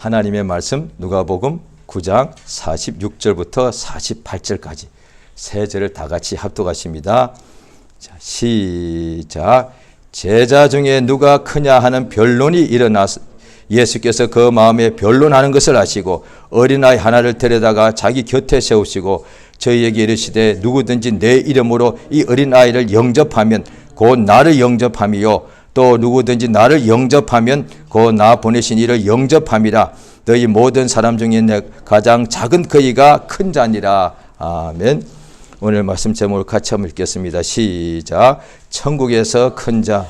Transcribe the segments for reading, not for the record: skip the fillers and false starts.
하나님의 말씀 누가복음 9장 46절부터 48절까지 세 절을 다 같이 합독하십니다. 자, 시작. 제자 중에 누가 크냐 하는 변론이 일어나서 예수께서 그 마음에 변론하는 것을 아시고 어린아이 하나를 데려다가 자기 곁에 세우시고 저희에게 이르시되 누구든지 내 이름으로 이 어린아이를 영접하면 곧 나를 영접함이요 또 누구든지 나를 영접하면 곧 나 보내신 이를 영접함이라. 너희 모든 사람 중에 내 가장 작은 그이가 큰 자니라. 아멘. 오늘 말씀 제목을 같이 한번 읽겠습니다. 시작. 천국에서 큰 자.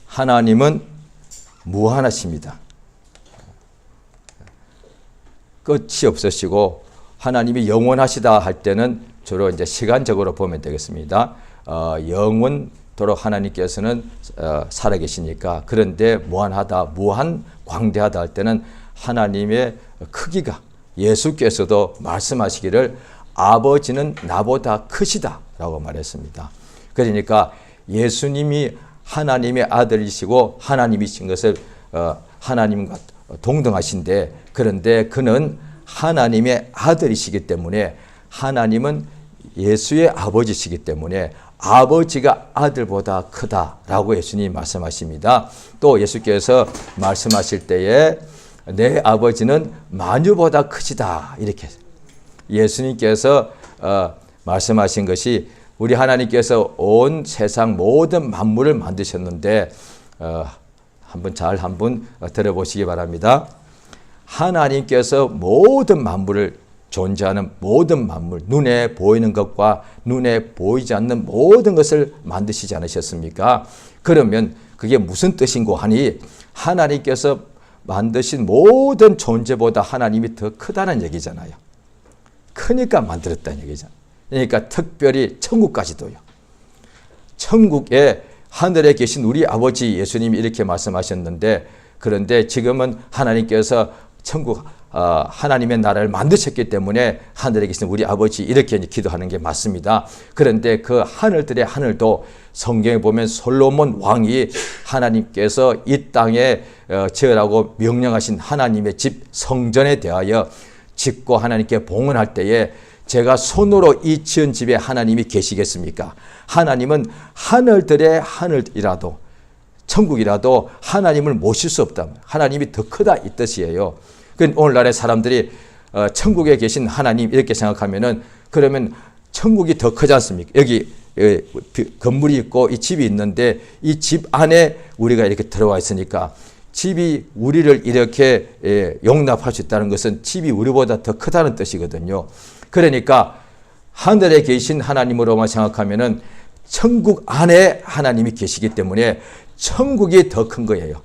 하나님은 무한하십니다. 끝이 없으시고 하나님이 영원하시다 할 때는 주로 이제 시간적으로 보면 되겠습니다. 영원토록 하나님께서는 살아계시니까. 그런데 무한하다, 무한 광대하다 할 때는 하나님의 크기가, 예수께서도 말씀하시기를 아버지는 나보다 크시다 라고 말했습니다. 그러니까 예수님이 하나님의 아들이시고 하나님이신 것을 하나님과 동등하신데, 그런데 그는 하나님의 아들이시기 때문에 하나님은 예수의 아버지시기 때문에 아버지가 아들보다 크다라고 예수님이 말씀하십니다. 또 예수께서 말씀하실 때에 내 아버지는 만유보다 크시다 이렇게 예수님께서 말씀하신 것이, 우리 하나님께서 온 세상 모든 만물을 만드셨는데 한번 들어보시기 바랍니다. 하나님께서 모든 만물을, 존재하는 모든 만물, 눈에 보이는 것과 눈에 보이지 않는 모든 것을 만드시지 않으셨습니까? 그러면 그게 무슨 뜻인고 하니, 하나님께서 만드신 모든 존재보다 하나님이 더 크다는 얘기잖아요. 크니까 만들었다는 얘기잖아요. 그러니까 특별히 천국까지도요. 천국에 하늘에 계신 우리 아버지 예수님이 이렇게 말씀하셨는데, 그런데 지금은 하나님께서 천국, 하나님의 나라를 만드셨기 때문에 하늘에 계신 우리 아버지 이렇게 기도하는 게 맞습니다. 그런데 그 하늘들의 하늘도 성경에 보면 솔로몬 왕이 하나님께서 이 땅에 지으라고 명령하신 하나님의 집 성전에 대하여 짓고 하나님께 봉헌할 때에, 제가 손으로 이 지은 집에 하나님이 계시겠습니까? 하나님은 하늘들의 하늘이라도, 천국이라도 하나님을 모실 수 없다. 하나님이 더 크다 이 뜻이에요. 오늘날의 사람들이 천국에 계신 하나님 이렇게 생각하면은, 그러면 천국이 더 크지 않습니까? 여기 건물이 있고 이 집이 있는데 이 집 안에 우리가 이렇게 들어와 있으니까, 집이 우리를 이렇게 용납할 수 있다는 것은 집이 우리보다 더 크다는 뜻이거든요. 그러니까 하늘에 계신 하나님으로만 생각하면은 천국 안에 하나님이 계시기 때문에 천국이 더 큰 거예요.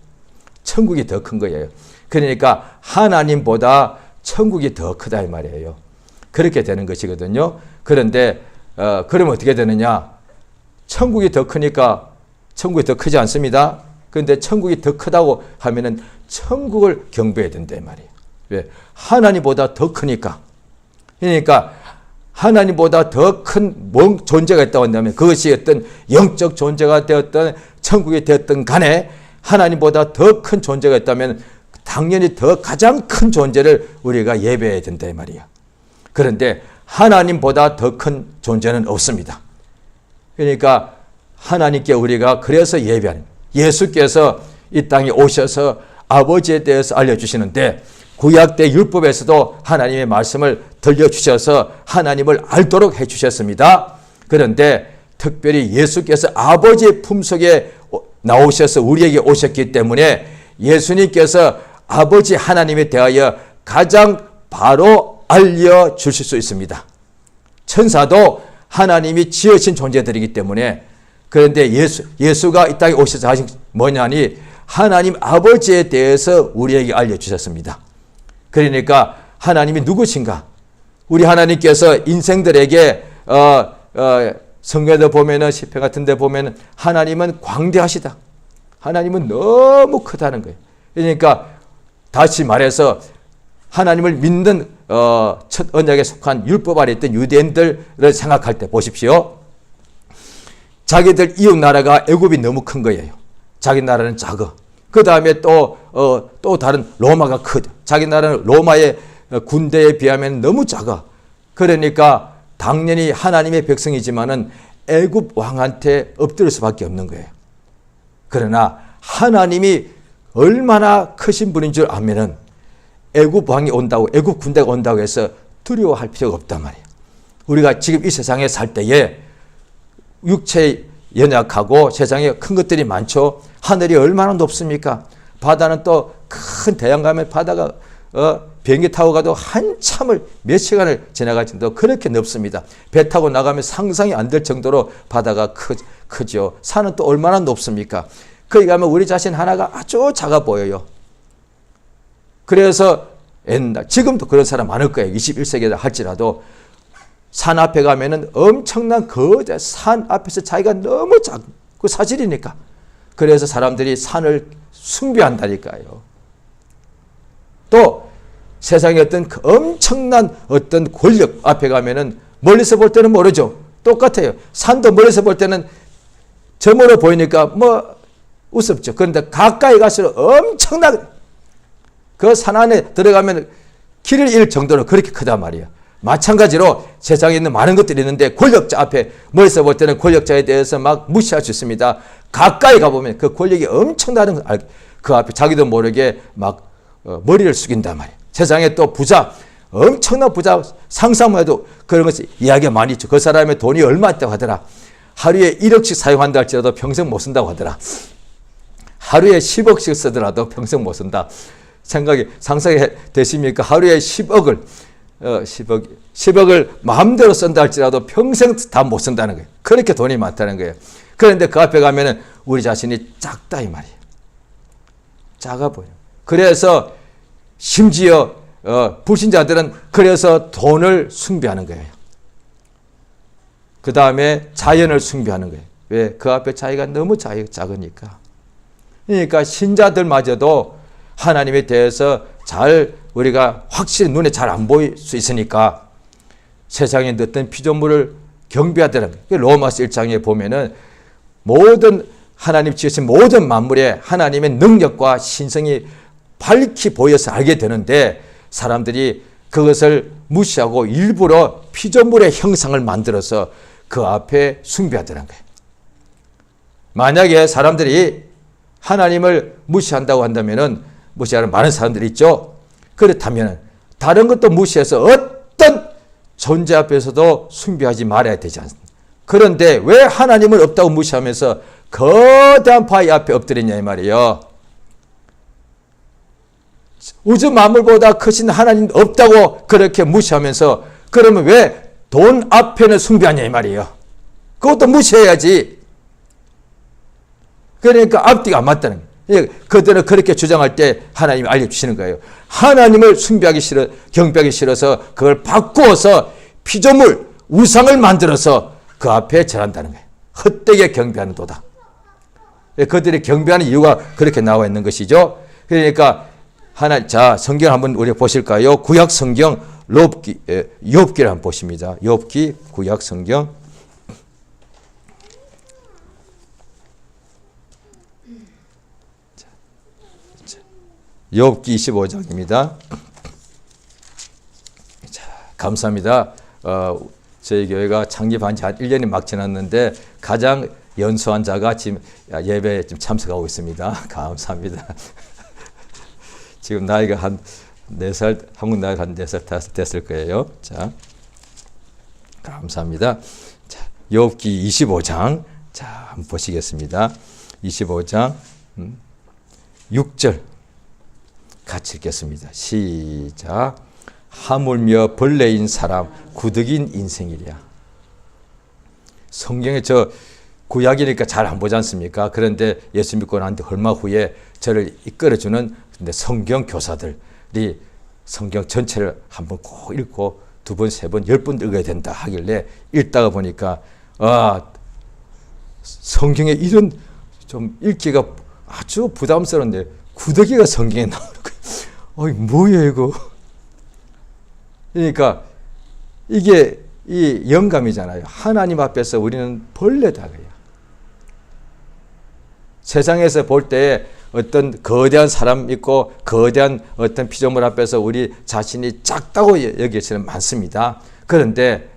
천국이 더 큰 거예요. 그러니까 하나님보다 천국이 더 크다 이 말이에요. 그렇게 되는 것이거든요. 그런데 그러면 어떻게 되느냐? 천국이 더 크니까 천국이 더 크지 않습니다. 그런데 천국이 더 크다고 하면은 천국을 경배해야 된다 이 말이에요. 왜? 하나님보다 더 크니까. 그러니까 하나님보다 더 큰 존재가 있다고 한다면, 그것이 어떤 영적 존재가 되었던 천국이 되었던 간에 하나님보다 더 큰 존재가 있다면 당연히 더 가장 큰 존재를 우리가 예배해야 된다 이 말이야. 그런데 하나님보다 더 큰 존재는 없습니다. 그러니까 하나님께 우리가 그래서 예배하는, 예수께서 이 땅에 오셔서 아버지에 대해서 알려주시는데, 구약 때 율법에서도 하나님의 말씀을 들려주셔서 하나님을 알도록 해주셨습니다. 그런데 특별히 예수께서 아버지의 품속에 나오셔서 우리에게 오셨기 때문에 예수님께서 아버지 하나님에 대하여 가장 바로 알려주실 수 있습니다. 천사도 하나님이 지으신 존재들이기 때문에. 그런데 예수가 이 땅에 오셔서 하신 뭐냐니, 하나님 아버지에 대해서 우리에게 알려주셨습니다. 그러니까 하나님이 누구신가? 우리 하나님께서 인생들에게 성경에 보면은, 시편 같은 데 보면은 하나님은 광대하시다. 하나님은 너무 크다는 거예요. 그러니까 다시 말해서 하나님을 믿는 첫 언약에 속한 율법 아래 있던 유대인들을 생각할 때 보십시오. 자기들 이웃 나라가 애굽이 너무 큰 거예요. 자기 나라는 작아. 그 다음에 또 다른 로마가 크죠. 자기 나라는 로마의 군대에 비하면 너무 작아. 그러니까 당연히 하나님의 백성이지만은 애굽 왕한테 엎드릴 수밖에 없는 거예요. 그러나 하나님이 얼마나 크신 분인 줄 알면은 애굽 왕이 온다고, 애굽 군대가 온다고 해서 두려워할 필요가 없단 말이에요. 우리가 지금 이 세상에 살 때에 육체 연약하고 세상에 큰 것들이 많죠. 하늘이 얼마나 높습니까? 바다는 또 큰 대양 가면 바다가 비행기 타고 가도 한참을 몇 시간을 지나갈 정도 그렇게 높습니다. 배 타고 나가면 상상이 안 될 정도로 바다가 크죠. 산은 또 얼마나 높습니까? 거기 가면 우리 자신 하나가 아주 작아 보여요. 그래서 지금도 그런 사람 많을 거예요. 21세기다 할지라도 산 앞에 가면은 엄청난 산 앞에서 자기가 너무 작고 사실이니까. 그래서 사람들이 산을 숭배한다니까요. 또 세상에 어떤 엄청난 어떤 권력 앞에 가면은 멀리서 볼 때는 모르죠. 똑같아요. 산도 멀리서 볼 때는 저물어 보이니까 뭐 우습죠. 그런데 가까이 갈수록 엄청난 그 산 안에 들어가면 길을 잃을 정도로 그렇게 크단 말이에요. 마찬가지로 세상에 있는 많은 것들이 있는데 권력자 앞에 멀리서 볼 때는 권력자에 대해서 막 무시할 수 있습니다. 가까이 가보면 그 권력이 엄청나는 그 앞에 자기도 모르게 막 머리를 숙인단 말이에요. 세상에 또 부자, 엄청난 부자 상상만 해도 그런 것이 이야기가 많이 있죠. 그 사람의 돈이 얼마 있다고 하더라. 하루에 1억씩 사용한다 할지라도 평생 못 쓴다고 하더라. 하루에 10억씩 쓰더라도 평생 못 쓴다. 상상이 되십니까? 하루에 10억을 마음대로 쓴다 할지라도 평생 다 못 쓴다는 거예요. 그렇게 돈이 많다는 거예요. 그런데 그 앞에 가면은 우리 자신이 작다 이 말이에요. 작아 보여요. 그래서 심지어 불신자들은 그래서 돈을 숭배하는 거예요. 그 다음에 자연을 숭배하는 거예요. 왜? 그 앞에 자기가 너무 작으니까. 그러니까 신자들마저도 하나님에 대해서 잘 우리가 확실히 눈에 잘 안 보일 수 있으니까 세상에 어떤 피조물을 경배하더라는 거예요. 로마서 1장에 보면은 모든 하나님 지으신 모든 만물에 하나님의 능력과 신성이 밝히 보여서 알게 되는데 사람들이 그것을 무시하고 일부러 피조물의 형상을 만들어서 그 앞에 숭배하더라는 거예요. 만약에 사람들이 하나님을 무시한다고 한다면은 무시하는 많은 사람들이 있죠. 그렇다면 다른 것도 무시해서 어떤 존재 앞에서도 숭배하지 말아야 되지 않습니까? 그런데 왜 하나님을 없다고 무시하면서 거대한 바위 앞에 엎드리냐 이 말이에요. 우주 만물보다 크신 하나님 없다고 그렇게 무시하면서 그러면 왜 돈 앞에는 숭배하냐 이 말이에요. 그것도 무시해야지. 그러니까 앞뒤가 안 맞다는 거예요. 그들은 그렇게 주장할 때 하나님이 알려주시는 거예요. 하나님을 숭배하기 싫어, 경배하기 싫어서 그걸 바꾸어서 피조물, 우상을 만들어서 그 앞에 절한다는 거예요. 헛되게 경배하는 도다. 그들이 경배하는 이유가 그렇게 나와 있는 것이죠. 그러니까 자, 성경 한번 우리 보실까요? 구약 성경 욥기를 한번 보십니다. 욥기 구약 성경 욥기 25장입니다. 자, 감사합니다. 저희 교회가 창립한 지 한 1년이 막 지났는데 가장 연소한 자가 지금 예배에 좀 참석하고 있습니다. 감사합니다. 지금 나이가 한 4살, 한국 나이가 한 4살, 5살 됐을 거예요. 자, 감사합니다. 자, 욥기 25장. 자, 한번 보시겠습니다. 25장 6절. 같이 읽겠습니다. 시작. 하물며 벌레인 사람 구덕인 인생이랴. 성경에 저 구약이니까 잘 안 보지 않습니까? 그런데 예수 믿고 난 뒤 얼마 후에 저를 이끌어주는 근데 성경 교사들이 성경 전체를 한번 꼭 읽고 2번, 3번, 10번 읽어야 된다 하길래 읽다가 보니까 성경에 이런 좀 읽기가 아주 부담스러운데 구더기가 성경에 나오는 거예요. 뭐야 이거. 그러니까 이게 이 영감이잖아요. 하나님 앞에서 우리는 벌레다. 세상에서 볼 때 어떤 거대한 사람 있고 거대한 어떤 피조물 앞에서 우리 자신이 작다고 여길 수는 많습니다. 그런데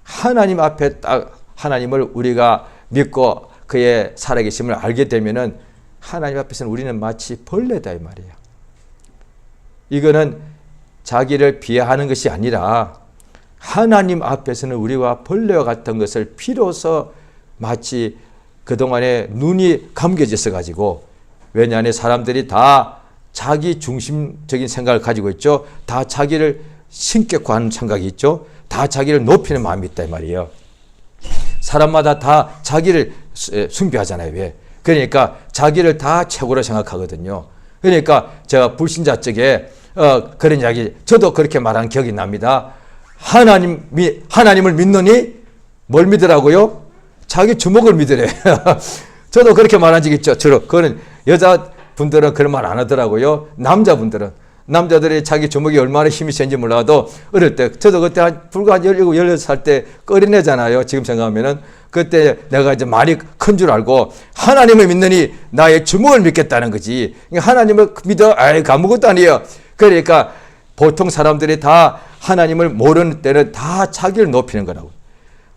하나님 앞에 딱 하나님을 우리가 믿고 그의 살아계심을 알게 되면은 하나님 앞에서는 우리는 마치 벌레다 이 말이에요. 이거는 자기를 비하하는 것이 아니라 하나님 앞에서는 우리와 벌레와 같은 것을 비로소 마치 그동안에 눈이 감겨졌어 가지고, 왜냐하면 사람들이 다 자기 중심적인 생각을 가지고 있죠. 다 자기를 신격화하는 생각이 있죠. 다 자기를 높이는 마음이 있다 이 말이에요. 사람마다 다 자기를 숭배하잖아요. 왜? 그러니까 자기를 다 최고로 생각하거든요. 그러니까 제가 불신자 쪽에 그런 이야기, 저도 그렇게 말한 기억이 납니다. 하나님을 믿느니 뭘 믿으라고요? 자기 주먹을 믿으래. 저도 그렇게 말한 적이 있죠. 그거는 여자분들은 그런 말 안 하더라고요. 남자들이 자기 주먹이 얼마나 힘이 센지 몰라도 어릴 때, 저도 그때 불과 17, 16살 때 어린애잖아요. 지금 생각하면은. 그때 내가 이제 말이 큰 줄 알고 하나님을 믿느니 나의 주먹을 믿겠다는 거지. 하나님을 믿어? 아무것도 아니에요. 그러니까 보통 사람들이 다 하나님을 모르는 때는 다 자기를 높이는 거라고.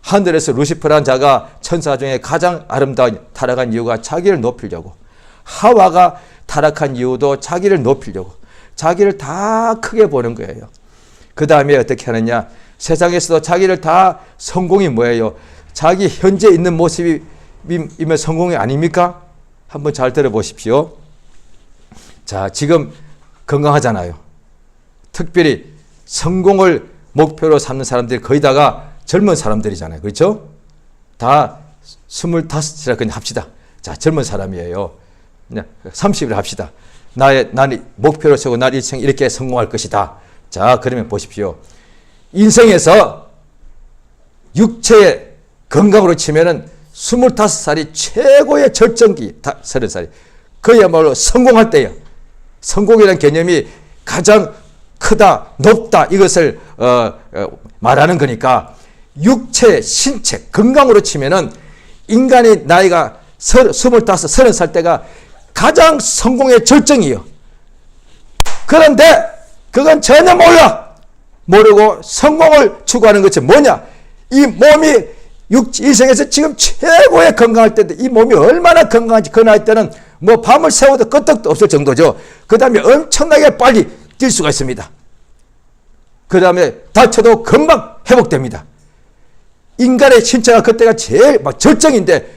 하늘에서 루시퍼라는 자가 천사 중에 가장 아름다운 타락한 이유가 자기를 높이려고. 하와가 타락한 이유도 자기를 높이려고. 자기를 다 크게 보는 거예요. 그 다음에 어떻게 하느냐. 세상에서도 자기를 다 성공이 뭐예요? 자기 현재 있는 모습이면 성공이 아닙니까? 한번 잘 들어보십시오. 자, 지금 건강하잖아요. 특별히 성공을 목표로 삼는 사람들이 거의 다가 젊은 사람들이잖아요. 그렇죠? 다 25이라 그냥 합시다. 자, 젊은 사람이에요. 30을 합시다. 나는 목표로 세우고 난 일생 이렇게 성공할 것이다. 자, 그러면 보십시오. 인생에서 육체의 건강으로 치면은 25살이 최고의 절정기, 30살이. 그야말로 성공할 때예요. 성공이라는 개념이 가장 크다, 높다, 이것을 말하는 거니까, 육체, 신체, 건강으로 치면은 인간의 나이가 25, 30살 때가 가장 성공의 절정이에요. 그런데 그건 전혀 모르고 성공을 추구하는 것이 뭐냐? 이 몸이 일생에서 지금 최고의 건강할 때인데 이 몸이 얼마나 건강한지, 그 나이 때는 뭐 밤을 새워도 끄떡도 없을 정도죠. 그 다음에 엄청나게 빨리 뛸 수가 있습니다. 그 다음에 다쳐도 금방 회복됩니다. 인간의 신체가 그때가 제일 막 절정인데,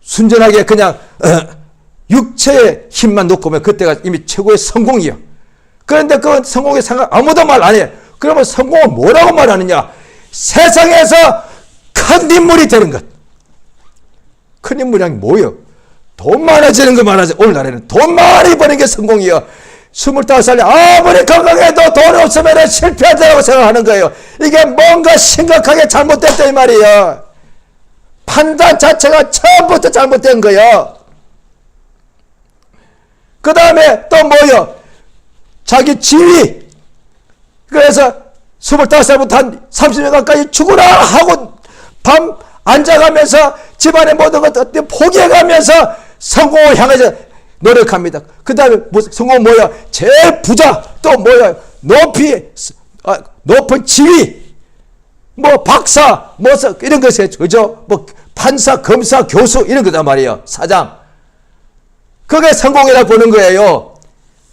순전하게 그냥 육체의 힘만 놓고 보면 그때가 이미 최고의 성공이에요. 그런데 그 성공의 상관 아무도 말 안 해. 그러면 성공은 뭐라고 말하느냐? 세상에서 큰 인물이 되는 것. 큰 인물이 뭐예요? 돈 많아지는 거 많아져. 오늘날에는 돈 많이 버는 게 성공이에요. 25살에 아무리 건강해도 돈 없으면 실패하다고 생각하는 거예요. 이게 뭔가 심각하게 잘못됐다 이 말이에요. 판단 자체가 처음부터 잘못된 거예요. 그 다음에 또 뭐예요? 자기 지위. 그래서 25살부터 한 30년 가까이 죽으라 하고 밤 앉아가면서 집안의 모든 것들 포기해가면서 성공을 향해서 노력합니다. 그 다음에 성공은 뭐야? 제일 부자. 또 뭐야? 높은 지위. 뭐 박사, 이런 것에, 그죠? 뭐 판사, 검사, 교수, 이런 거단 말이에요. 사장. 그게 성공이라고 보는 거예요.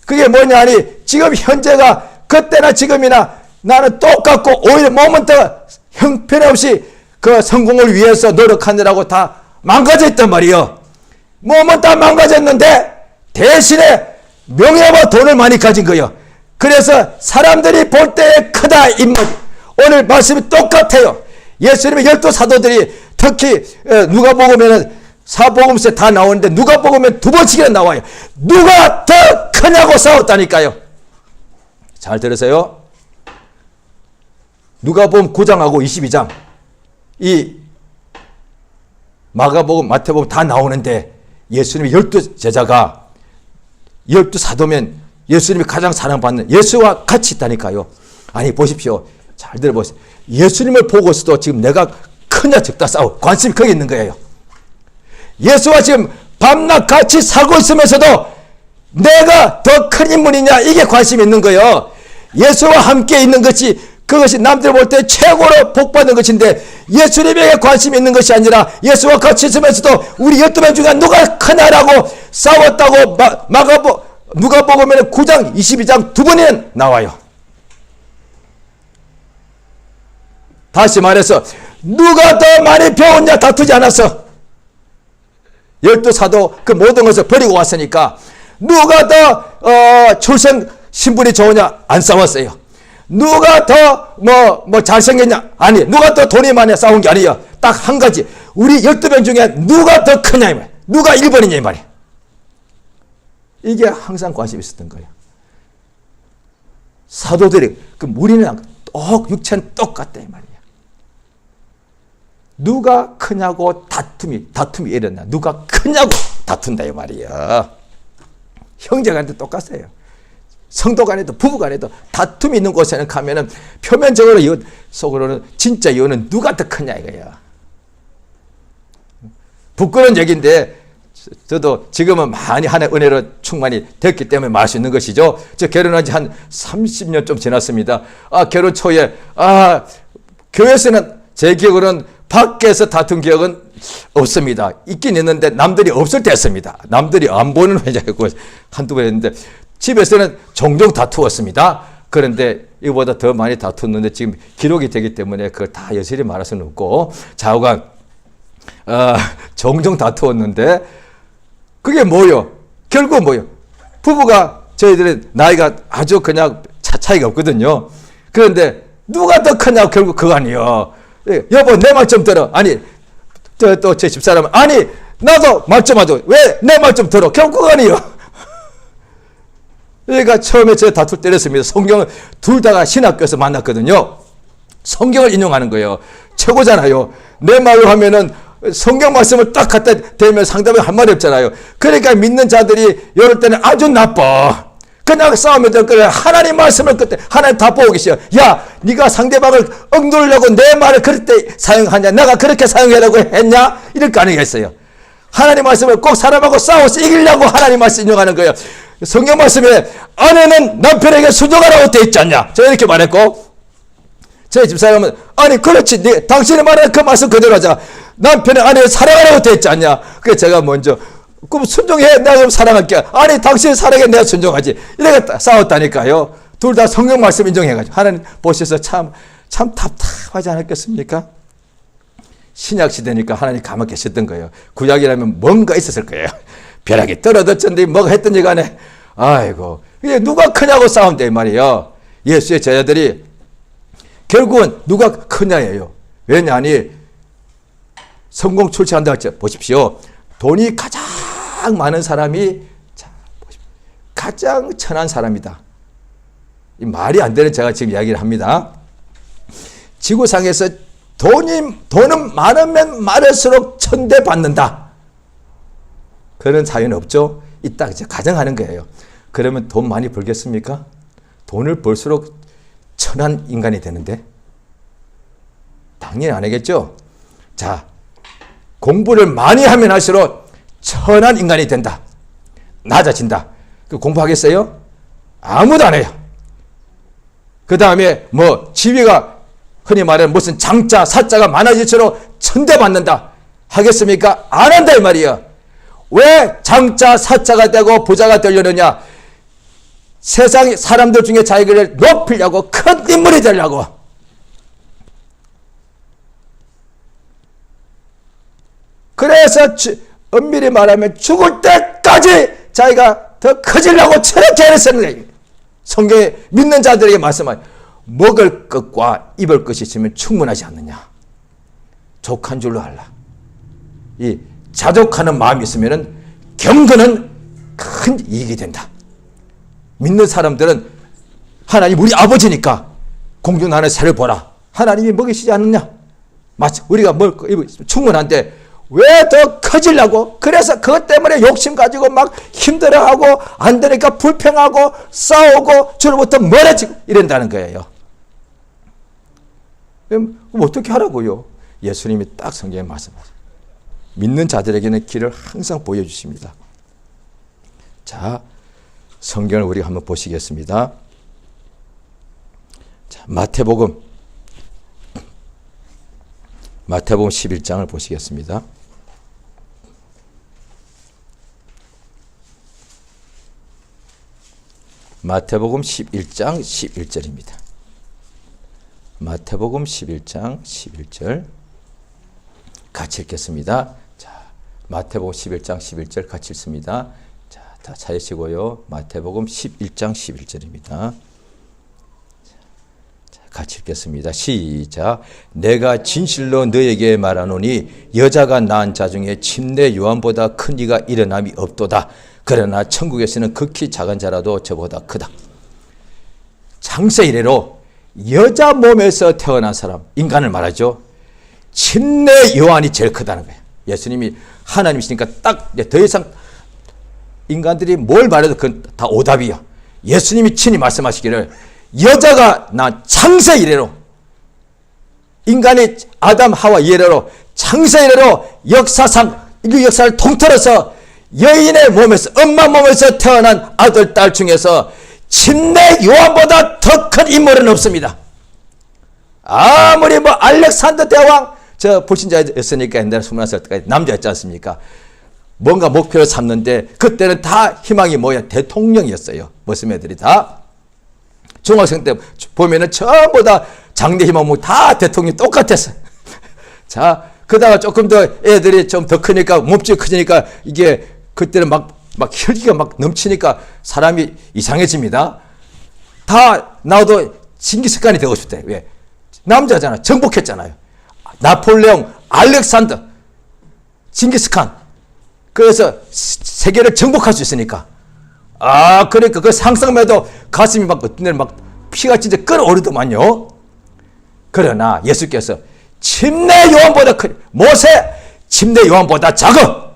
그게 뭐냐 하니, 지금 현재가 그때나 지금이나 나는 똑같고, 오히려 몸은 더 형편없이 그 성공을 위해서 노력하느라고 다 망가져 있단 말이에요. 몸은 다 망가졌는데, 대신에 명예와 돈을 많이 가진 거예요. 그래서 사람들이 볼 때 크다 인물. 오늘 말씀이 똑같아요. 예수님의 12사도들이 특히 누가복음에는 사복음서에 다 나오는데 누가복음에 2번씩이나 나와요. 누가 더 크냐고 싸웠다니까요. 잘 들으세요. 누가복음 9장하고 22장 이 마가복음, 마태복음 다 나오는데 예수님의 12제자가 12사도면 예수님이 가장 사랑받는 예수와 같이 있다니까요. 아니 보십시오. 잘 들어보세요. 예수님을 보고서도 지금 내가 크냐 적다 싸워. 관심이 거기 있는 거예요. 예수와 지금 밤낮 같이 살고 있으면서도 내가 더 큰 인물이냐, 이게 관심이 있는 거예요. 예수와 함께 있는 것이, 그것이 남들 볼 때 최고로 복받는 것인데, 예수님에게 관심이 있는 것이 아니라 예수와 같이 있으면서도 우리 12명 중에 누가 크냐라고 싸웠다고 누가복음에는 9장 22장 두 번이나 나와요. 다시 말해서 누가 더 많이 배웠냐 다투지 않았어. 12사도 그 모든 것을 버리고 왔으니까 누가 더 출생 신분이 좋으냐 안 싸웠어요. 누가 더 잘생겼냐, 아니, 누가 더 돈이 많냐 싸운 게 아니에요. 딱 한 가지, 우리 12명 중에 누가 더 크냐 이 말, 누가 1번이냐 이 말이에요. 이게 항상 관심이 있었던 거예요. 사도들이 그 우리는 육체는 똑같다 이 말이에요. 누가 크냐고 다툼이 일어나. 누가 크냐고 다툰다 이 말이에요. 형제간에도 똑같아요. 성도 간에도 부부 간에도 다툼이 있는 곳에는 가면은 표면적으로 속으로는 진짜 이유는 누가 더 크냐 이거야. 부끄러운 얘기인데 저도 지금은 많이 하나의 은혜로 충만이 됐기 때문에 말할 수 있는 것이죠. 저 결혼한 지 한 30년 좀 지났습니다. 결혼 초에 교회에서는 제 기억으로는 밖에서 다툰 기억은 없습니다. 있긴 있는데 남들이 없을 때였습니다. 남들이 안 보는 회자였고 한두 번 했는데 집에서는 종종 다투었습니다. 그런데 이거보다 더 많이 다투었는데 지금 기록이 되기 때문에 그걸 다 여실히 말할 수는 없고 좌우간 종종 다투었는데 그게 뭐요? 결국 뭐요? 부부가 저희들은 나이가 아주 그냥 차이가 없거든요. 그런데 누가 더 크냐고 결국 그거 아니에요. 여보 내 말 좀 들어. 아니 또 제 집사람은 아니 나도 말 좀 하죠. 왜 내 말 좀 들어. 결국 그거 아니에요. 그러니까 처음에 제 다툴 때렸습니다. 성경을 둘 다가 신학교에서 만났거든요. 성경을 인용하는 거예요. 최고잖아요. 내 말로 하면은 성경 말씀을 딱 갖다 대면 상담이 할 말이 없잖아요. 그러니까 믿는 자들이 이럴 때는 아주 나빠. 그냥 싸우면 될 거야. 하나님 말씀을 그때 하나님 다 보고 계셔. 야, 네가 상대방을 억누르려고 내 말을 그럴 때 사용하냐? 내가 그렇게 사용하려고 했냐? 이럴 거 아니겠어요. 하나님 말씀을 꼭 사람하고 싸워서 이기려고 하나님 말씀 인용하는 거예요. 성경 말씀에 아내는 남편에게 순종하라고 되어 있지 않냐? 제가 이렇게 말했고 제 집사람은 아니 그렇지 당신이 말하는 그 말씀 그대로 하자. 남편의 아내를 사랑하라고 되어 있지 않냐? 그래서 제가 먼저 그럼 순종해. 내가 그럼 사랑할게. 아니 당신 사랑해. 내가 순종하지. 이래가 싸웠다니까요. 둘 다 성경 말씀 인정해가지고 하나님 보셔서 참 답답하지 않았겠습니까? 신약 시대니까 하나님 가만히 계셨던 거예요. 구약이라면 뭔가 있었을 거예요. 벼락이 떨어졌던데 뭐가 했던지 간에 아이고 이게 누가 크냐고 싸운대 말이에요. 예수의 제자들이 결국은 누가 크냐예요. 왜냐하니 성공 출세한다 했죠. 보십시오. 돈이 가장 많은 사람이 가장 천한 사람이다. 이 말이 안 되는 제가 지금 이야기를 합니다. 지구상에서 돈은 많으면 많을수록 천대받는다. 그런 사유는 없죠. 이따 이제 가정하는 거예요. 그러면 돈 많이 벌겠습니까? 돈을 벌수록 천한 인간이 되는데? 당연히 안 하겠죠? 자, 공부를 많이 하면 할수록 천한 인간이 된다. 낮아진다. 그 공부하겠어요? 아무도 안 해요. 그 다음에 지위가 흔히 말하는 무슨 장자, 사자가 많아질수록 천대받는다. 하겠습니까? 안 한다 이 말이에요. 왜 장자, 사자가 되고 부자가 되려느냐? 세상 사람들 중에 자기를 높이려고, 큰 인물이 되려고. 그래서 엄밀히 말하면 죽을 때까지 자기가 더 커지려고 저렇게 애쓰는 거예요. 성경에 믿는 자들에게 말씀하여 먹을 것과 입을 것이 있으면 충분하지 않느냐. 족한 줄로 알라. 이 자족하는 마음이 있으면 경건은 큰 이익이 된다. 믿는 사람들은 하나님 우리 아버지니까 공중 나는 새를 보라. 하나님이 먹이시지 않느냐. 마치 우리가 먹을 거 입을 충분한데 왜 더 커지려고? 그래서 그것 때문에 욕심 가지고 막 힘들어하고 안 되니까 불평하고 싸우고 주로부터 멀어지고 이런다는 거예요. 그럼 어떻게 하라고요? 예수님이 딱 성경에 말씀하세요. 믿는 자들에게는 길을 항상 보여주십니다. 자, 성경을 우리가 한번 보시겠습니다. 자, 마태복음 11장을 보시겠습니다. 마태복음 11장 11절입니다. 마태복음 11장 11절 같이 읽겠습니다. 자, 마태복음 11장 11절 같이 읽습니다. 자, 다 찾으시고요. 마태복음 11장 11절입니다. 같이 읽겠습니다. 시작. 내가 진실로 너에게 말하노니 여자가 낳은 자 중에 침례 요한보다 큰 이가 일어남이 없도다. 그러나 천국에서는 극히 작은 자라도 저보다 크다. 창세 이래로 여자 몸에서 태어난 사람, 인간을 말하죠. 침례 요한이 제일 크다는 거예요. 예수님이 하나님이시니까 딱 더 이상 인간들이 뭘 말해도 그건 다 오답이야. 예수님이 친히 말씀하시기를 여자가 난 창세 이래로, 인간이 아담 하와 이래로 창세 이래로 역사상 인류 역사를 통틀어서 여인의 몸에서, 엄마 몸에서 태어난 아들 딸 중에서 침례 요한보다 더 큰 인물은 없습니다. 아무리 뭐 알렉산더 대왕 저 불신자였으니까 옛날에 21살 때까지 남자였지 않습니까? 뭔가 목표를 삼는데 그때는 다 희망이 뭐야? 대통령이었어요. 무슨 애들이 다 중학생 때 보면은 전부 다 장래 희망 다 대통령이 똑같았어요. 자, 그러다가 조금 더 애들이 좀 더 크니까, 몸집이 크니까 이게 그때는 막 혈기가 막 넘치니까 사람이 이상해집니다. 다 나도 징기스칸이 되고 싶대. 왜? 남자잖아. 정복했잖아요. 나폴레옹, 알렉산더, 징기스칸. 그래서 세계를 정복할 수 있으니까. 아, 그러니까 그 상상만 해도 가슴이 막 어떤 데는 막 피가 진짜 끓어오르더만요. 그러나 예수께서 침례 요한보다 큰, 모세 침례 요한보다 작아.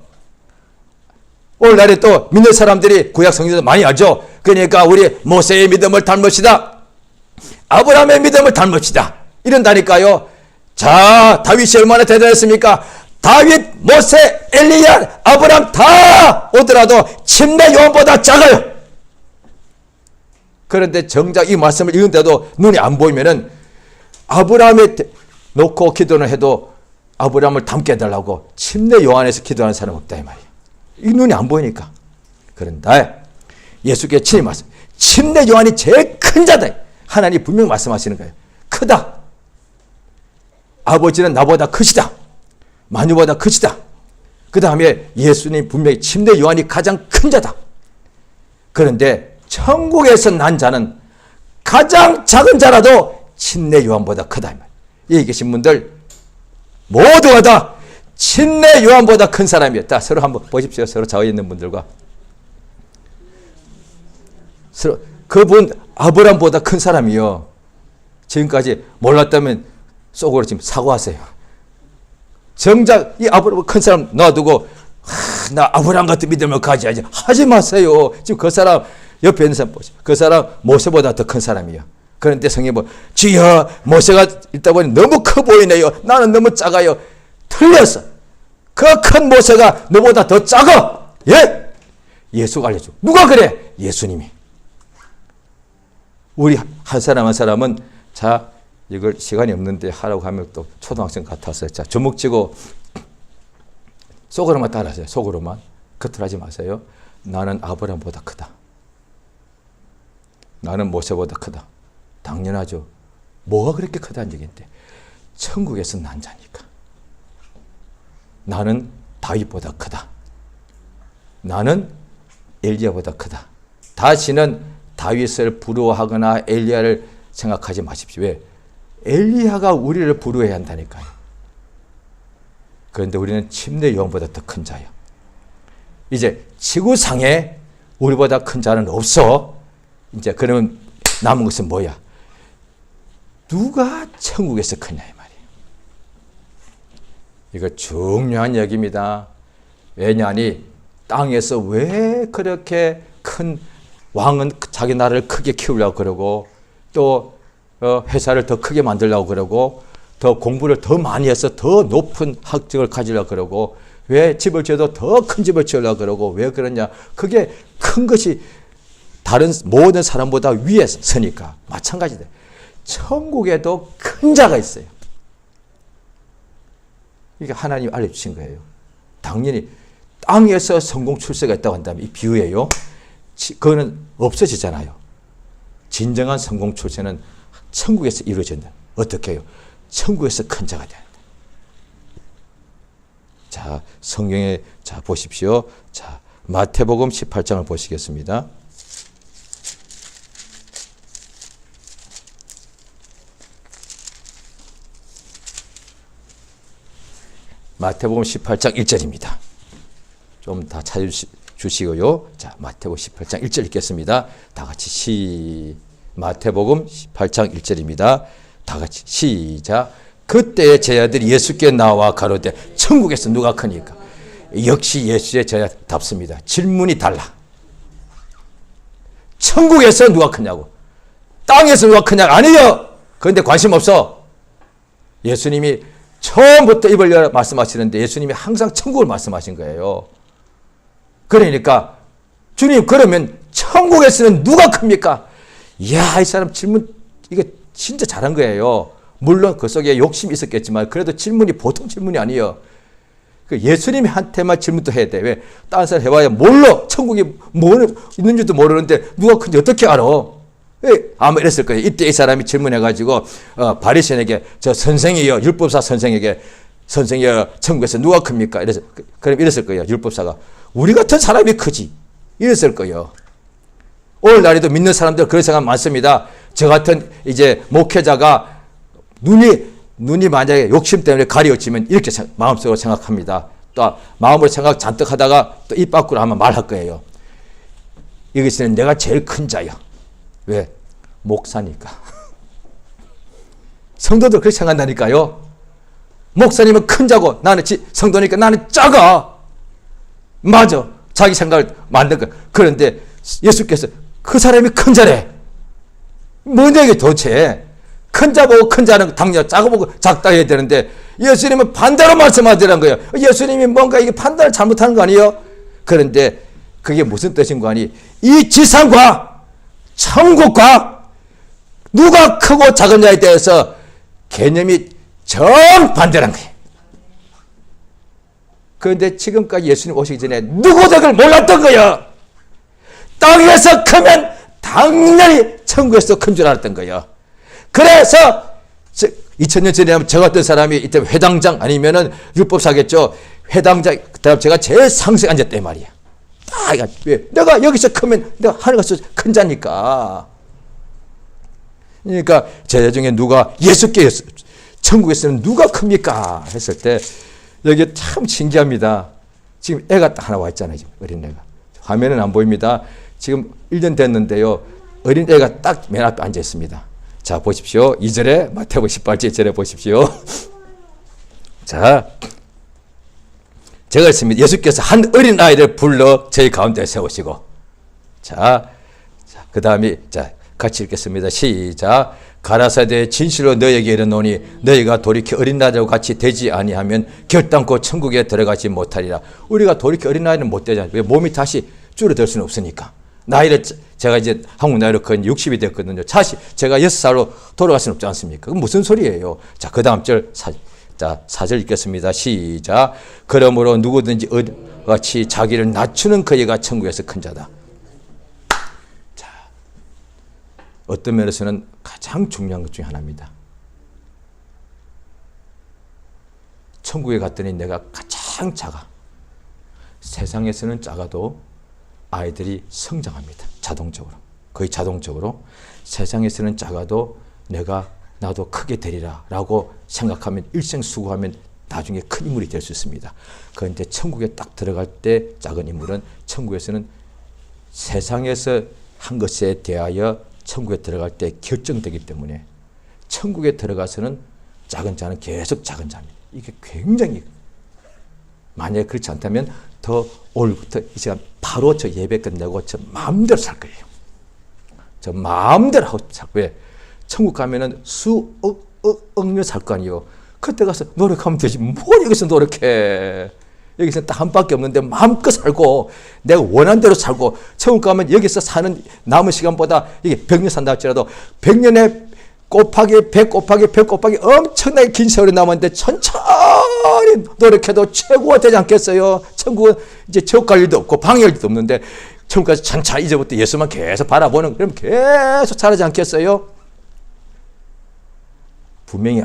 오늘날에 또 믿는 사람들이 구약 성경에서 많이 알죠. 그러니까 우리 모세의 믿음을 닮읍시다. 아브라함의 믿음을 닮읍시다. 이런다니까요. 자, 다윗이 얼마나 대단했습니까? 다윗, 모세, 엘리야, 아브라함 다 오더라도 침례 요한보다 작아요. 그런데 정작 이 말씀을 읽는데도 눈이 안 보이면은 아브라함에 놓고 기도를 해도 아브라함을 닮게 해달라고 침례 요한에서 기도하는 사람 없다 이 말이에요. 이 눈이 안 보이니까. 그런데 예수께서 친히 말씀, 침례 요한이 제일 큰 자다. 하나님이 분명히 말씀하시는 거예요. 크다. 아버지는 나보다 크시다. 만유보다 크시다. 그 다음에 예수님 분명히 침례 요한이 가장 큰 자다. 그런데 천국에서 난 자는 가장 작은 자라도 침례 요한보다 크다. 여기 계신 분들 모두가 다 침례 요한보다 큰 사람이었다. 서로 한번 보십시오. 서로 좌우에 있는 분들과. 서로 그분 아브라함보다 큰 사람이요. 지금까지 몰랐다면 속으로 지금 사과하세요. 정작 이 아브라함 큰 사람 놔두고 나 아브라함 같은 믿음을 가져야지 하지 마세요. 지금 그 사람 옆에 있는 사람 보세요. 그 사람 모세보다 더 큰 사람이에요. 그런데 성경이 뭐 주여 모세가 읽다 보니 너무 커 보이네요. 나는 너무 작아요. 틀렸어. 그 큰 모세가 너보다 더 작아. 예? 예수가 알려줘. 누가 그래? 예수님이. 우리 한 사람 한 사람은 자 이걸 시간이 없는데 하라고 하면 또 초등학생 같아서 자 주먹 쥐고 속으로만 따라하세요. 속으로만. 겉으로 하지 마세요. 나는 아브라함보다 크다. 나는 모세보다 크다. 당연하죠. 뭐가 그렇게 크다는 얘기인데 천국에서 난 자니까. 나는 다윗보다 크다. 나는 엘리야보다 크다. 다시는 다윗을 부러워하거나 엘리야를 생각하지 마십시오. 왜? 엘리야가 우리를 부러워해야 한다니까요. 그런데 우리는 침례 요한보다 더 큰 자예요. 이제 지구상에 우리보다 큰 자는 없어. 이제 그러면 남은 것은 뭐야? 누가 천국에서 크냐 이 말이에요. 이거 중요한 얘기입니다. 왜냐하니 땅에서 왜 그렇게 큰 왕은 자기 나라를 크게 키우려고 그러고 또 회사를 더 크게 만들려고 그러고 더 공부를 더 많이 해서 더 높은 학적을 가지려고 그러고 왜 집을 지어도 더 큰 집을 지으려고 그러고 왜 그러냐? 그게 큰 것이 다른 모든 사람보다 위에 서니까. 마찬가지다. 천국에도 큰 자가 있어요. 이게 하나님 알려주신 거예요. 당연히 땅에서 성공 출세가 있다고 한다면 이 비유예요. 그거는 없어지잖아요. 진정한 성공 출세는 천국에서 이루어진다. 어떻게 해요? 천국에서 큰 자가 된다. 자, 성경에 자 보십시오. 자, 마태복음 18장을 보시겠습니다. 마태복음 18장 1절입니다. 좀 다 찾아주시고요. 자, 마태복음 18장 1절 읽겠습니다. 다 같이 마태복음 18장 1절입니다. 다 같이 시작. 그때 제자들이 예수께 나와 가로되 천국에서 누가 크니까? 역시 예수의 제자답습니다. 질문이 달라. 천국에서 누가 크냐고. 땅에서 누가 크냐고. 아니요. 그런데 관심 없어. 예수님이 처음부터 입을 열어 말씀하시는데 예수님이 항상 천국을 말씀하신 거예요. 그러니까 주님 그러면 천국에서는 누가 큽니까? 이야, 이 사람 질문 이거 진짜 잘한 거예요. 물론 그 속에 욕심이 있었겠지만 그래도 질문이 보통 질문이 아니에요. 예수님한테만 질문도 해야 돼. 왜? 다른 사람 해봐야 몰라. 천국이 뭐 있는지도 모르는데 누가 큰지 어떻게 알아? 아마 이랬을 거예요. 이때 이 사람이 질문해가지고 바리새인에게 저 선생이요, 율법사 선생에게 선생이요, 천국에서 누가 큽니까? 그럼 이랬을 거예요. 율법사가 우리 같은 사람이 크지. 이랬을 거예요. 오늘날에도 믿는 사람들 그런 생각 많습니다. 저 같은 이제 목회자가 눈이 만약에 욕심 때문에 가려지면 이렇게 마음속으로 생각합니다. 또 마음으로 생각 잔뜩 하다가 또 입 밖으로 하면 말할 거예요. 여기서는 내가 제일 큰 자야. 왜? 목사니까. 성도들 그렇게 생각한다니까요. 목사님은 큰 자고 나는 성도니까 나는 작아. 맞아. 자기 생각을 만든 거야. 그런데 예수께서 그 사람이 큰 자래. 뭔데 이게 도대체. 큰 자 보고 큰 자는 당연 작아 보고 작다 해야 되는데 예수님은 반대로 말씀하시라는 거예요. 예수님이 뭔가 이게 판단을 잘못하는 거 아니에요? 그런데 그게 무슨 뜻인 거 아니? 이 지상과 천국과 누가 크고 작은 자에 대해서 개념이 정반대란 거예요. 그런데 지금까지 예수님 오시기 전에 누구도 몰랐던 거예요. 땅에서 크면 당연히 천국에서 큰 줄 알았던 거예요. 그래서 2000년 전에 하면 저 같은 사람이 이때 회당장 아니면은 율법사겠죠. 회당장, 그다음 제가 제일 상세에 앉았단 말이야. 왜? 내가 여기서 크면 내가 하늘 가서 큰 자니까. 그러니까 제자 중에 누가 예수께 천국에서는 누가 큽니까? 했을 때 여기 참 신기합니다. 지금 애가 딱 하나 와 있잖아요. 지금 어린애가. 화면은 안 보입니다. 지금 1년 됐는데요. 어린애가 딱 맨 앞에 앉아 있습니다. 자, 보십시오. 2절에 마태복음 18장 2절에 보십시오. 자, 제가 했습니다. 예수께서 한 어린 아이를 불러 저희 가운데 세우시고, 자, 그 다음에 자 같이 읽겠습니다. 시작. 가라사대 진실로 너에게 이르노니 너희가 돌이켜 어린 아이들과 같이 되지 아니하면 결단코 천국에 들어가지 못하리라. 우리가 돌이켜 어린 아이는 못 되잖아요. 왜? 몸이 다시 줄어들 수는 없으니까. 나이를 제가 이제 한국 나이로 거의 60이 됐거든요. 제가 6살로 돌아갈 수는 없지 않습니까? 그건 무슨 소리예요? 자, 그 다음 절 4절 읽겠습니다. 시작. 그러므로 누구든지 같이 자기를 낮추는 그이가 천국에서 큰 자다. 자, 어떤 면에서는 가장 중요한 것 중에 하나입니다. 천국에 갔더니 내가 가장 작아. 세상에서는 작아도 아이들이 성장합니다. 자동적으로. 거의 자동적으로. 세상에서는 작아도 나도 크게 되리라 라고 생각하면 일생 수고하면 나중에 큰 인물이 될 수 있습니다. 그런데 천국에 딱 들어갈 때 작은 인물은 천국에서는 세상에서 한 것에 대하여 천국에 들어갈 때 결정되기 때문에 천국에 들어가서는 작은 자는 계속 작은 자입니다. 이게 굉장히 만약에 그렇지 않다면 더 오늘부터 이 시간 바로 저 예배 끝내고 저 마음대로 살 거예요. 저 마음대로 하고 살 거예요. 천국 가면은 수억 년 살 거 아니에요. 그때 가서 노력하면 되지. 뭘 여기서 노력해. 여기서 딱 한 밖에 없는데 마음껏 살고 내가 원하는 대로 살고 천국 가면 여기서 사는 남은 시간보다 이게 100년 산다 할지라도 100년에 곱하기 100 곱하기 100 곱하기 엄청나게 긴 세월이 남았는데 천천히 노력해도 최고가 되지 않겠어요? 천국은 이제 지옥 갈 일도 없고 방해할 일도 없는데 천국 가서 천천히 이제부터 예수만 계속 바라보는 그럼 계속 잘하지 않겠어요? 분명히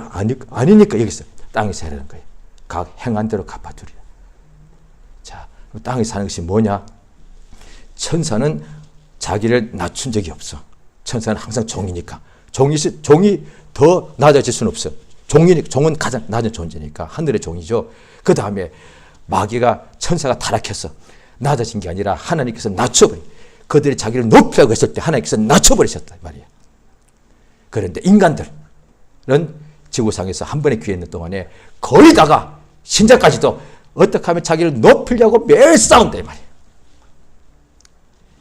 아니니까 여기서 땅에서 해라는 거예요. 각 행한 대로 갚아주리라. 자, 땅에 사는 것이 뭐냐? 천사는 자기를 낮춘 적이 없어. 천사는 항상 종이니까. 종이 더 낮아질 수는 없어. 종은 가장 낮은 존재니까 하늘의 종이죠. 그 다음에 마귀가 천사가 타락해서 낮아진 게 아니라 하나님께서 낮춰버려. 그들이 자기를 높이라고 했을 때 하나님께서 낮춰버리셨단 말이에요. 그런데 인간들은 지구상에서 한 번의 기회 있는 동안에 거의 다가 신자까지도 어떻게 하면 자기를 높이려고 매일 싸운다 이 말이에요.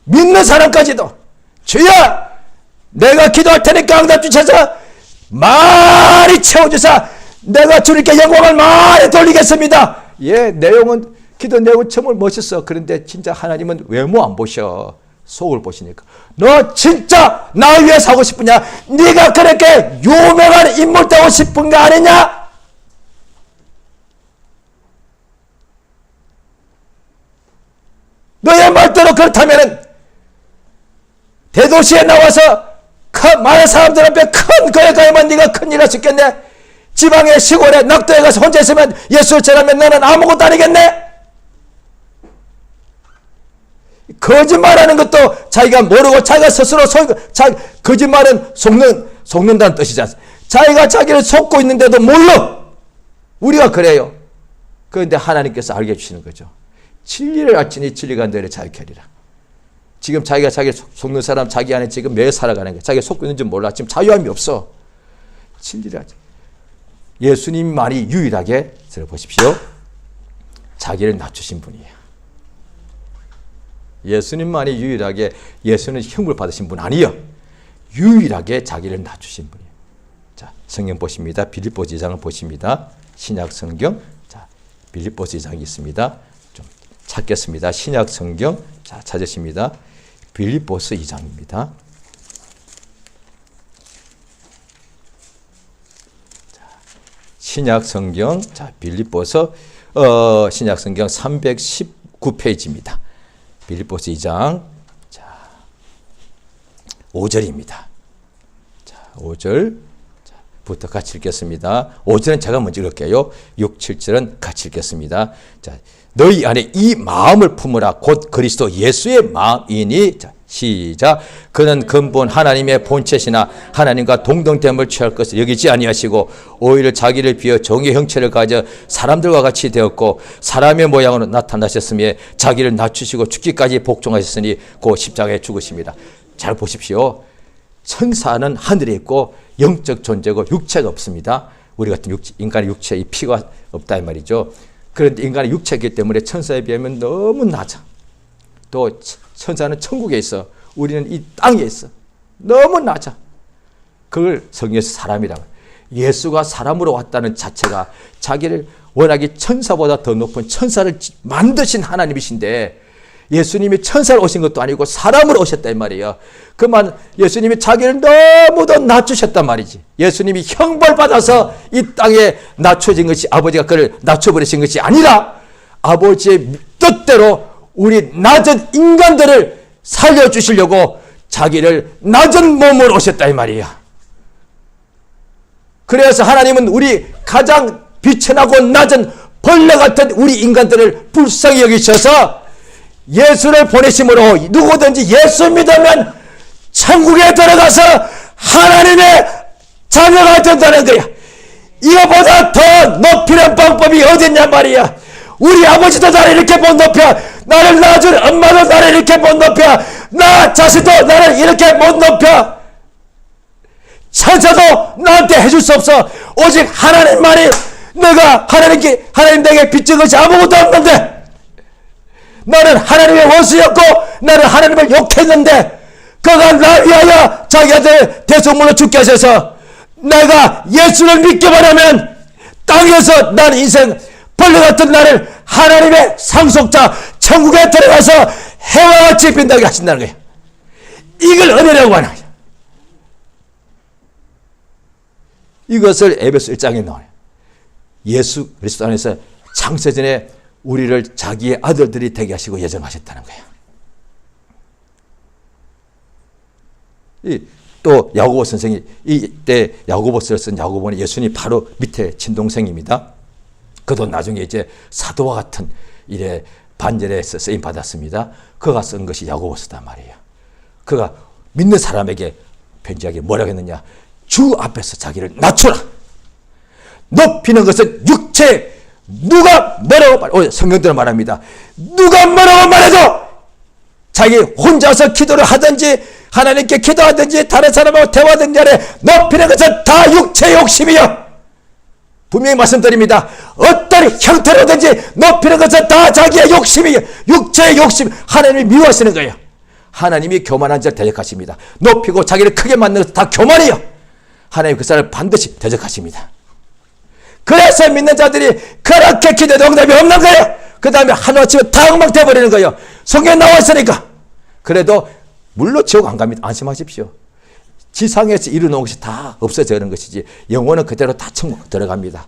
믿는 사람까지도 주여 내가 기도할 테니까 응답 주셔서 많이 채워주사 내가 주님께 영광을 많이 돌리겠습니다. 예, 내용은 기도 내용은 정말 멋있어. 그런데 진짜 하나님은 외모 안 보셔. 속을 보시니까 너 진짜 나 위해 사고 싶으냐? 네가 그렇게 유명한 인물 되고 싶은 거 아니냐? 너의 말대로 그렇다면 대도시에 나와서 많은 사람들 앞에 큰 거에 가야만 네가 큰일 할 수 있겠네? 지방의 시골에 낙도에 가서 혼자 있으면 예수를 전하면 너는 아무것도 아니겠네? 거짓말하는 것도 자기가 모르고 자기가 스스로 거짓말은 속는다는 뜻이지 않습니까? 자기가 자기를 속고 있는데도 몰라. 우리가 그래요. 그런데 하나님께서 알게 해주시는 거죠. 진리를 알지니 진리가 너를 자유케 하리라. 지금 자기가 자기를 속는 사람 자기 안에 지금 매 살아가는 거야. 자기가 속고 있는지 몰라. 지금 자유함이 없어. 진리를 알지. 예수님만이 유일하게 들어보십시오. 자기를 낮추신 분이에요. 예수님만이 유일하게 예수는 흉을 받으신 분 아니에요. 유일하게 자기를 낮추신 분이에요. 자, 성경 보십니다. 빌립보서 2장을 보십니다. 신약 성경. 자, 빌립보서 2장이 있습니다. 좀 찾겠습니다. 신약 성경. 자, 찾으십니다. 빌립보서 2장입니다. 자, 신약 성경. 자, 빌립보서 신약 성경 319페이지입니다. 빌립보서 2장 자 5절입니다. 자 5절부터 같이 읽겠습니다. 5절은 제가 먼저 읽을게요. 6, 7절은 같이 읽겠습니다. 자 너희 안에 이 마음을 품으라 곧 그리스도 예수의 마음이니 자 시작. 그는 근본 하나님의 본체시나 하나님과 동등됨을 취할 것을 여기지 아니하시고 오히려 자기를 비어 종의 형체를 가져 사람들과 같이 되었고 사람의 모양으로 나타나셨으며 자기를 낮추시고 죽기까지 복종하셨으니 곧 십자가에 죽으십니다. 잘 보십시오. 천사는 하늘에 있고 영적 존재고 육체가 없습니다. 우리 같은 인간의 육체에 피가 없다 이 말이죠. 그런데 인간의 육체이기 때문에 천사에 비하면 너무 낮아. 또 천사는 천국에 있어. 우리는 이 땅에 있어. 너무 낮아. 그걸 성경에서 사람이라고. 예수가 사람으로 왔다는 자체가 자기를 워낙에 천사보다 더 높은 천사를 만드신 하나님이신데 예수님이 천사로 오신 것도 아니고 사람으로 오셨다 이 말이에요. 그만 예수님이 자기를 너무도 낮추셨단 말이지. 예수님이 형벌받아서 이 땅에 낮춰진 것이 아버지가 그를 낮춰버리신 것이 아니라 아버지의 뜻대로 우리 낮은 인간들을 살려주시려고 자기를 낮은 몸으로 오셨다 이 말이야. 그래서 하나님은 우리 가장 비천하고 낮은 벌레 같은 우리 인간들을 불쌍히 여기셔서 예수를 보내심으로 누구든지 예수 믿으면 천국에 들어가서 하나님의 자녀가 된다는 거야. 이거보다 더 높이는 방법이 어딨냔 말이야. 우리 아버지도 나를 이렇게 못 높여. 나를 낳아준 엄마도 나를 이렇게 못 높여. 나 자신도 나를 이렇게 못 높여. 천사도 나한테 해줄 수 없어. 오직 하나님만이 내가 하나님 내게 빚진 것이 아무것도 없는데 나는 하나님의 원수였고 나는 하나님을 욕했는데 그가 나 위하여 자기 아들 대속물로 죽게 하셔서 내가 예수를 믿기만 하면 땅에서 난 인생 벌레 같은 나를 하나님의 상속자 천국에 들어가서 해와 같이 빛나게 하신다는 거예요. 이걸 은혜라고 하는 거예요. 이것을 에베소 1장에 나와요. 예수 그리스도 안에서 창세전에 우리를 자기의 아들들이 되게 하시고 예정하셨다는 거예요. 또 야고보 선생이 이때 야고보서를 쓴 야고보는 예수님 바로 밑에 친동생입니다. 그도 나중에 이제 사도와 같은 일에 반절에서 쓰임 받았습니다. 그가 쓴 것이 야고보서단 말이에요. 그가 믿는 사람에게 편지하기를 뭐라고 했느냐? 주 앞에서 자기를 낮추라. 높이는 것은 육체. 누가 뭐라고 성경대로 말합니다. 누가 뭐라고 말해도 자기 혼자서 기도를 하든지 하나님께 기도하든지 다른 사람하고 대화하든지 간에 높이는 것은 다 육체의 욕심이요. 분명히 말씀드립니다. 어떤 형태로든지 높이는 것은 다 자기의 욕심이요. 육체의 욕심. 하나님이 미워하시는 거예요. 하나님이 교만한 자를 대적하십니다. 높이고 자기를 크게 만드는 것은 다 교만이요. 하나님 그 사람을 반드시 대적하십니다. 그래서 믿는 자들이 그렇게 기도해도 응답이 없는 거예요. 그 다음에 하루아침에 다 엉망돼버리는 거예요. 성경에 나와 있으니까. 그래도 물론 지옥 안 갑니다. 안심하십시오. 지상에서 이루어놓은 것이 다 없어지는 것이지 영혼은 그대로 다 천국 들어갑니다.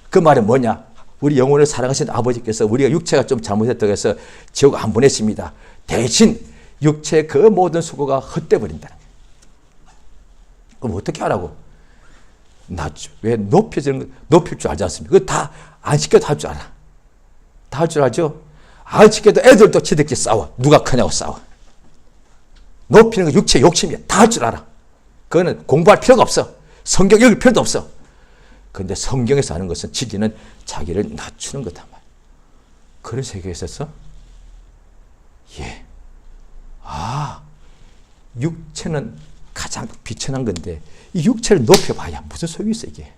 그 말은 뭐냐? 우리 영혼을 사랑하신 아버지께서 우리가 육체가 좀 잘못했다고 해서 지옥 안 보내십니다. 대신 육체의 그 모든 수고가 헛되어버린다는 거예요. 그럼 어떻게 하라고? 왜 높일 줄 알지 않습니까? 그거 다 안 시켜도 할 줄 알아. 다 할 줄 알죠? 안 시켜도 애들도 지들끼리 싸워. 누가 크냐고 싸워. 높이는 거 육체의 욕심이야. 다 할 줄 알아. 그거는 공부할 필요가 없어. 성경 읽을 필요도 없어. 그런데 성경에서 하는 것은 진리는 자기를 낮추는 거단 말이야. 그런 세계에 있어서 육체는 가장 비천한 건데 이 육체를 높여봐야 무슨 소용이 있어 이게.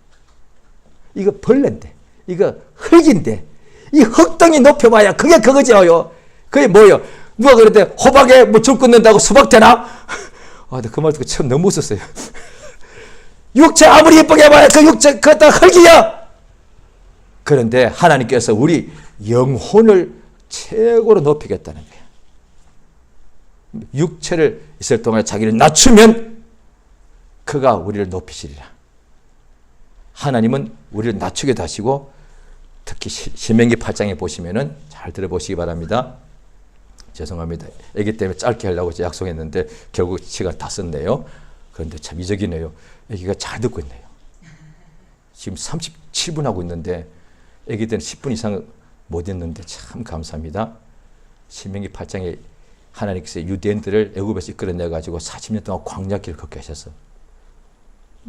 이거 벌레인데 이거 흙인데 이 흙덩이 높여봐야 그게 그거지요. 그게 뭐예요? 누가 그랬대 호박에 뭐 줄 끊는다고 수박 되나? 그 말 듣고 처음 너무 웃었어요. 육체 아무리 예쁘게 해봐야 그 육체 그거 다 흙이야. 그런데 하나님께서 우리 영혼을 최고로 높이겠다는 거예요. 육체를 있을 동안에 자기를 낮추면 그가 우리를 높이시리라. 하나님은 우리를 낮추게 하시고 특히 신명기 8장에 보시면은 잘 들어보시기 바랍니다. 죄송합니다. 애기 때문에 짧게 하려고 약속했는데 결국 시간 다 썼네요. 그런데 참 이적이네요. 애기가 잘 듣고 있네요. 지금 37분 하고 있는데 애기들은 10분 이상 못 했는데 참 감사합니다. 신명기 8장에 하나님께서 유대인들을 애굽에서 이끌어내 가지고 40년 동안 광야길을 걷게 하셨어.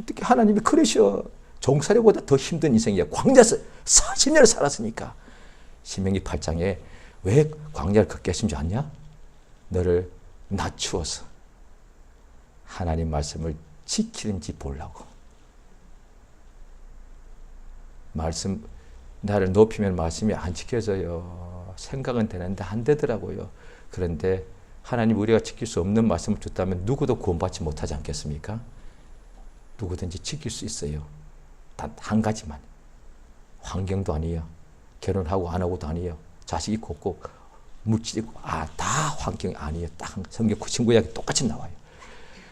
어떻게 하나님이 그러셔. 종살이보다 더 힘든 인생이야. 광야에서 40년을 살았으니까. 신명기 8장에 왜 광야를 걷게 하신 줄 아냐? 너를 낮추어서 하나님 말씀을 지키는지 보려고. 말씀 나를 높이면 말씀이 안 지켜져요. 생각은 되는데 안 되더라고요. 그런데 하나님 우리가 지킬 수 없는 말씀을 줬다면 누구도 구원받지 못하지 않겠습니까? 누구든지 지킬 수 있어요. 단 한 가지만. 환경도 아니에요. 결혼하고 안 하고도 아니에요. 자식 있고 없고 물질 있고 다 환경이 아니에요. 딱 성경 신구약에 똑같이 나와요.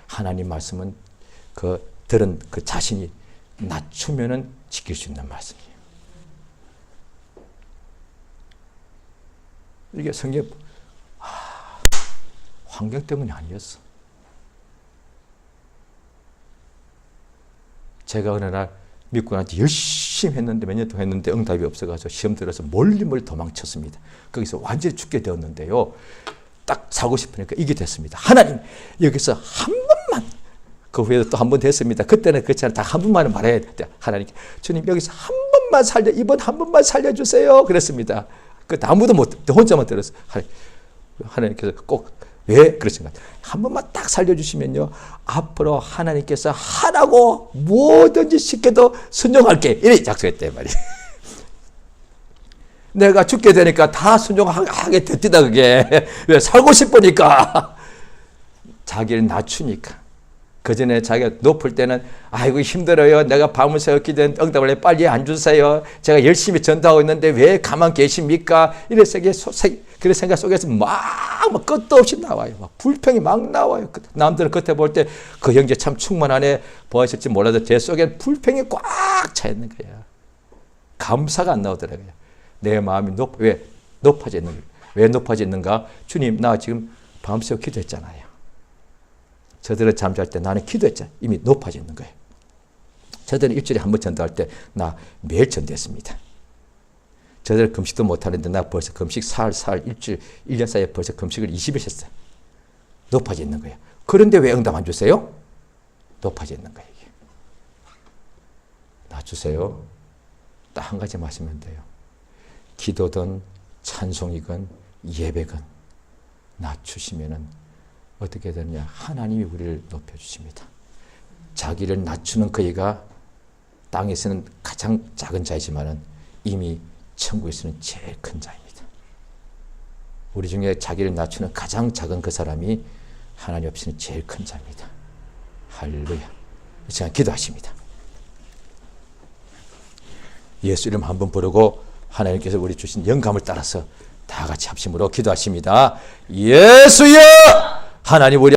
하나님 말씀은 들은 그 자신이 낮추면은 지킬 수 있는 말씀이에요. 이게 성경 환경 때문이 아니었어. 제가 어느 날 믿고 나한테 열심히 했는데 몇 년 동안 했는데 응답이 없어가지고 시험 들어서 멀리 도망쳤습니다. 거기서 완전히 죽게 되었는데요. 딱 살고 싶으니까 이게 됐습니다. 하나님 여기서 한 번만 그 후에도 또 한 번 됐습니다. 그때는 그렇지 않아 다 한 번만은 말해야 돼. 하나님께 주님 여기서 한 번만 이번 한 번만 살려주세요. 그랬습니다. 그 아무도 못 혼자만 들었어. 하나님께서 꼭 왜 그러신가? 한 번만 딱 살려주시면요. 앞으로 하나님께서 하라고 뭐든지 시켜도 순종할게. 이래 약속했단 말이에요. 내가 죽게 되니까 다 순종하게 됐다 그게. 왜? 살고 싶으니까. 자기를 낮추니까. 그 전에 자기가 높을 때는 아이고 힘들어요. 내가 밤을 새워 기도했는데 응답을 해 빨리 안 주세요. 제가 열심히 전도하고 있는데 왜 가만 계십니까? 이래서 그런 생각 속에서 막 끝도 없이 나와요. 막 불평이 막 나와요. 남들은 겉에 볼 때 그 형제 참 충만하네 보았을지 몰라도 제 속에 불평이 꽉 차 있는 거야. 감사가 안 나오더라고요. 내 마음이 왜 높아져 있는 거예요. 왜 높아져 있는가? 주님, 나 지금 밤새워 기도했잖아요. 저들은 잠잘 때 나는 기도했잖아요. 이미 높아져 있는 거예요. 저들은 일주일에 한 번 전도할 때 나 매일 전도했습니다. 저들은 금식도 못하는데 나 벌써 금식 사흘 일주일 1년 사이에 벌써 금식을 20일 했어요. 높아져 있는 거예요. 그런데 왜 응답 안 주세요? 높아져 있는 거예요. 이게. 낮추세요. 딱 한 가지 마시면 돼요. 기도든 찬송이건 예배건 낮추시면은 어떻게 되느냐? 하나님이 우리를 높여주십니다. 자기를 낮추는 그이가 땅에서는 가장 작은 자이지만은 이미 천국에서는 제일 큰 자입니다. 우리 중에 자기를 낮추는 가장 작은 그 사람이 하나님 앞에서는 제일 큰 자입니다. 할렐루야. 제가 기도하십니다. 예수 이름 한번 부르고 하나님께서 우리 주신 영감을 따라서 다 같이 합심으로 기도하십니다. 예수여! 하나님 우리